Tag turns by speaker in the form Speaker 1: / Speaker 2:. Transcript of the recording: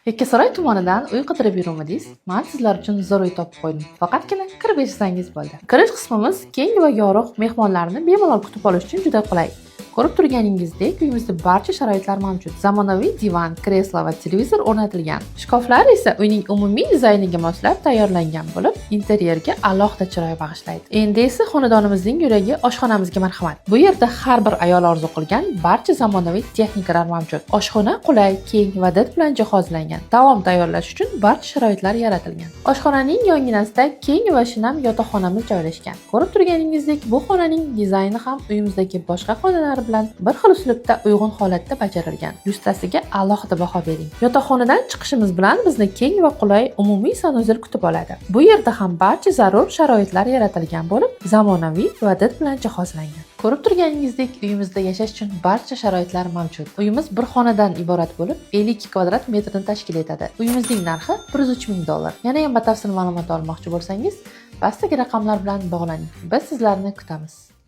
Speaker 1: Yakkasaroy tumanidan uy qidirib yuruvdingiz? Men sizlar uchun zo'r uy topib qo'ydim. Faqatgina kirib eshitsangiz bo'ldi. Kirish qismimiz keng va yorug', mehmonlarni bemalol kutib olish uchun juda qulay. Ko'rib turganingizdek, uyimizda barcha sharoitlar mavjud. Zamonaviy divan, kreslo va televizor o'rnatilgan. Shkaflar esa uyning umumiy dizayniga moslab tayyorlangan bo'lib, interyerga alohida chiroy bag'ishlaydi. Endi esa xonadonimizning yuragi oshxonamizga marhamat. Bu yerda har bir ayol orzu qilgan barcha zamonaviy texnikalar mavjud. Oshxona qulay, keng va did bilan jihozlangan. Taom tayyorlash uchun barcha sharoitlar yaratilgan. Oshxonaning yonginasida keng va shinam yotoqxonamiz joylashgan. Ko'rib turganingizdek, bu xonaning dizayni ham uyimizdagi boshqa xonalar bilan bir xil uslubda uyg'un holatda bajarilgan. Lustrasiga alohida baho bering. Yotoqxonadan chiqishimiz bilan bizni keng va qulay umumiy sanuzil kutib oladi. Bu yerda ham barcha zarur sharoitlar yaratilgan bo'lib, zamonaviy va did bilan jihozlangan. Ko'rib turganingizdek, uyimizda yashash uchun barcha sharoitlar mavjud. Uyimiz bir xonadan iborat bo'lib, 52 kvadrat metrni tashkil etadi. Uyimizning narxi $103,000. Yana ham batafsil ma'lumot olmoqchi bo'lsangiz, pastdagi raqamlar bilan bog'laning. Biz sizlarni kutamiz.